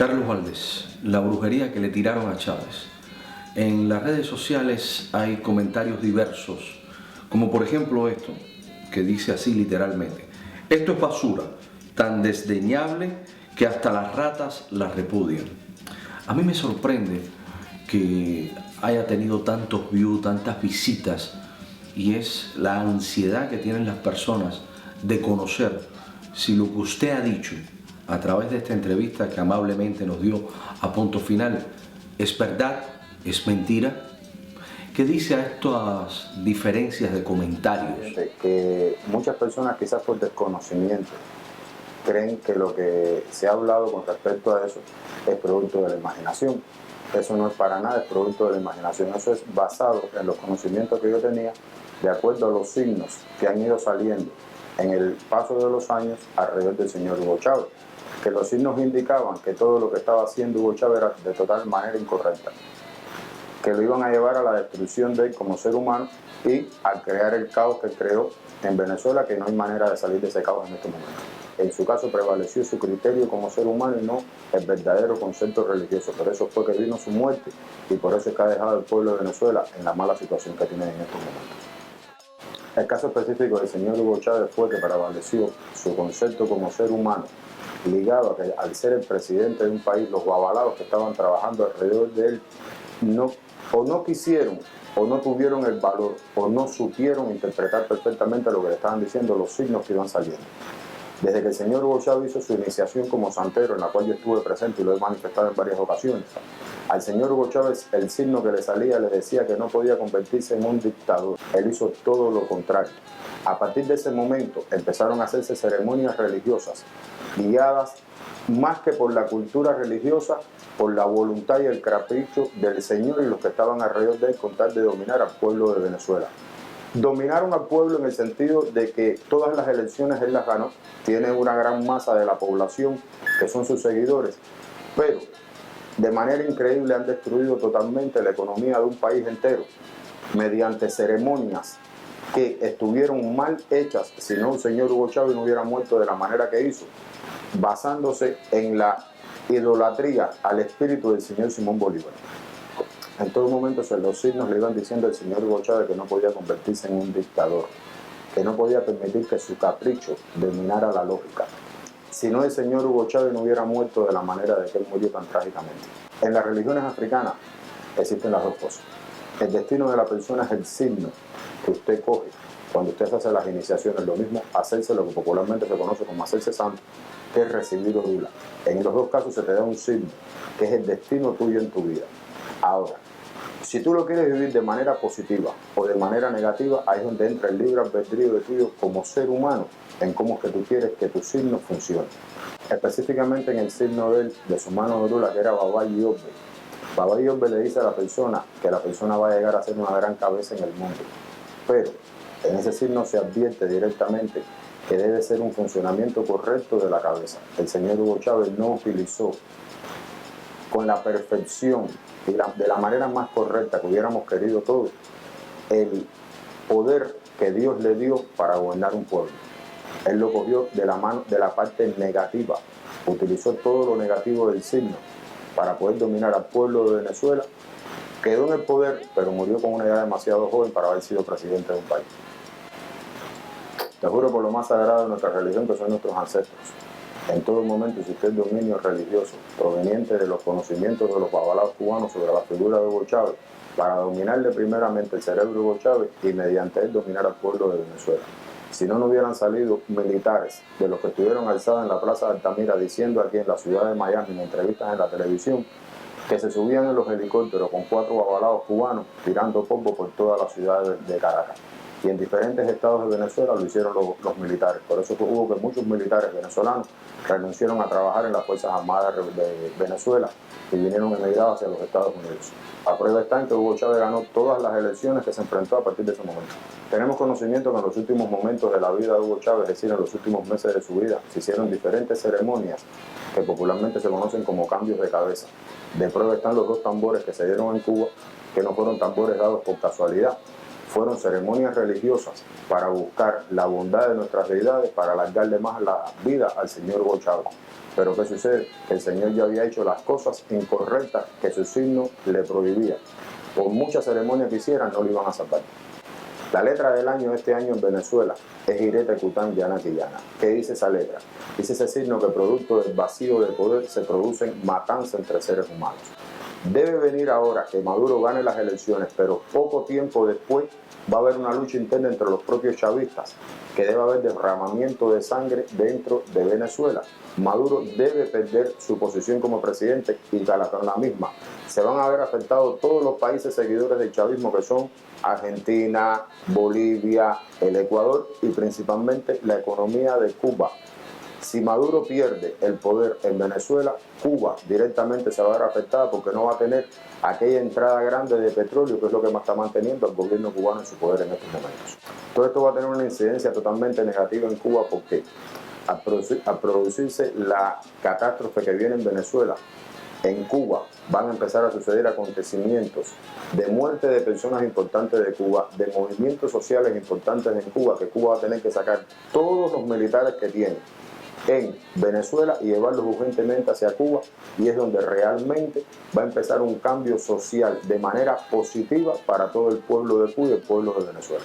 Carlos Valdés, la brujería que le tiraron a Chávez. En las redes sociales hay comentarios diversos, como por ejemplo esto, que dice así literalmente: esto es basura, tan desdeñable que hasta las ratas la repudian. A mí me sorprende que haya tenido tantos views, tantas visitas, y es la ansiedad que tienen las personas de conocer si lo que usted ha dicho a través de esta entrevista que amablemente nos dio a Punto Final es verdad, es mentira. ¿Qué dice a estas diferencias de comentarios? Que muchas personas, quizás por desconocimiento, creen que lo que se ha hablado con respecto a eso es producto de la imaginación. Eso no es para nada, es producto de la imaginación. Eso es basado en los conocimientos que yo tenía de acuerdo a los signos que han ido saliendo en el paso de los años alrededor del señor Hugo Chávez, que los signos indicaban que todo lo que estaba haciendo Hugo Chávez era de total manera incorrecta, que lo iban a llevar a la destrucción de él como ser humano y a crear el caos que creó en Venezuela, que no hay manera de salir de ese caos en este momento. En su caso prevaleció su criterio como ser humano y no el verdadero concepto religioso. Por eso fue que vino su muerte y por eso es que ha dejado al pueblo de Venezuela en la mala situación que tiene en estos momentos. El caso específico del señor Hugo Chávez fue que prevaleció su concepto como ser humano, ligado a que al ser el presidente de un país, los avalados que estaban trabajando alrededor de él no quisieron o no tuvieron el valor o no supieron interpretar perfectamente lo que le estaban diciendo los signos que iban saliendo. Desde que el señor Hugo Chávez hizo su iniciación como santero, en la cual yo estuve presente y lo he manifestado en varias ocasiones, al señor Hugo Chávez el signo que le salía le decía que no podía convertirse en un dictador. Él hizo todo lo contrario. A partir de ese momento empezaron a hacerse ceremonias religiosas guiadas más que por la cultura religiosa, por la voluntad y el capricho del Señor y los que estaban alrededor de él con tal de dominar al pueblo de Venezuela. Dominaron al pueblo en el sentido de que todas las elecciones él las ganó, tiene una gran masa de la población que son sus seguidores, pero de manera increíble han destruido totalmente la economía de un país entero mediante ceremonias que estuvieron mal hechas. Si no, el señor Hugo Chávez no hubiera muerto de la manera que hizo, basándose en la idolatría al espíritu del señor Simón Bolívar. En todo momento los signos le iban diciendo al señor Hugo Chávez que no podía convertirse en un dictador, que no podía permitir que su capricho dominara la lógica. Si no, el señor Hugo Chávez no hubiera muerto de la manera de que él murió tan trágicamente. En las religiones africanas existen las dos cosas. El destino de la persona es el signo que usted coge cuando usted hace las iniciaciones. Lo mismo hacerse lo que popularmente se conoce como hacerse santo, que es recibir orula. En los dos casos se te da un signo, que es el destino tuyo en tu vida. Ahora, si tú lo quieres vivir de manera positiva o de manera negativa, ahí es donde entra el libre albedrío de tuyo como ser humano, en cómo es que tú quieres que tu signo funcione. Específicamente en el signo de su mano de orula, que era Baba Yobe. Baba Yobe le dice a la persona que la persona va a llegar a ser una gran cabeza en el mundo. Pero en ese signo se advierte directamente que debe ser un funcionamiento correcto de la cabeza. El señor Hugo Chávez no utilizó con la perfección y de la manera más correcta que hubiéramos querido todos el poder que Dios le dio para gobernar un pueblo. Él lo cogió de la mano de la parte negativa, utilizó todo lo negativo del signo para poder dominar al pueblo de Venezuela. Quedó en el poder, pero murió con una edad demasiado joven para haber sido presidente de un país. Te juro por lo más sagrado de nuestra religión, que son nuestros ancestros. En todo momento existió el dominio religioso proveniente de los conocimientos de los babalaos cubanos sobre la figura de Hugo Chávez para dominarle primeramente el cerebro de Hugo Chávez y mediante él dominar al pueblo de Venezuela. Si no, no hubieran salido militares de los que estuvieron alzados en la Plaza de Altamira diciendo aquí en la ciudad de Miami, en entrevistas en la televisión, que se subían en los helicópteros con 4 babalaos cubanos tirando polvo por toda la ciudad de Caracas. Y en diferentes estados de Venezuela lo hicieron los militares. Por eso hubo que muchos militares venezolanos renunciaron a trabajar en las Fuerzas Armadas de Venezuela y vinieron emigrados hacia los Estados Unidos. A prueba está en que Hugo Chávez ganó todas las elecciones que se enfrentó a partir de ese momento. Tenemos conocimiento que en los últimos momentos de la vida de Hugo Chávez, es decir, en los últimos meses de su vida, se hicieron diferentes ceremonias que popularmente se conocen como cambios de cabeza. De prueba están los 2 tambores que se dieron en Cuba, que no fueron tambores dados por casualidad, fueron ceremonias religiosas para buscar la bondad de nuestras deidades, para alargarle más la vida al señor Hugo Chávez. Pero ¿qué sucede? Que el señor ya había hecho las cosas incorrectas que su signo le prohibía. Por muchas ceremonias que hicieran, no lo iban a salvar. La letra del año de este año en Venezuela es Irete Cután Yana Quillana. ¿Qué dice esa letra? Dice ese signo que producto del vacío de poder se producen matanzas entre seres humanos. Debe venir ahora que Maduro gane las elecciones, pero poco tiempo después va a haber una lucha interna entre los propios chavistas, que debe haber derramamiento de sangre dentro de Venezuela. Maduro debe perder su posición como presidente y con la misma se van a ver afectados todos los países seguidores del chavismo, que son Argentina, Bolivia, el Ecuador y principalmente la economía de Cuba. Si Maduro pierde el poder en Venezuela, Cuba directamente se va a ver afectada porque no va a tener aquella entrada grande de petróleo, que es lo que está manteniendo al gobierno cubano en su poder en estos momentos. Todo esto va a tener una incidencia totalmente negativa en Cuba porque al producirse la catástrofe que viene en Venezuela, en Cuba van a empezar a suceder acontecimientos de muerte de personas importantes de Cuba, de movimientos sociales importantes en Cuba, que Cuba va a tener que sacar todos los militares que tiene en Venezuela y llevarlos urgentemente hacia Cuba, y es donde realmente va a empezar un cambio social de manera positiva para todo el pueblo de Cuba y el pueblo de Venezuela.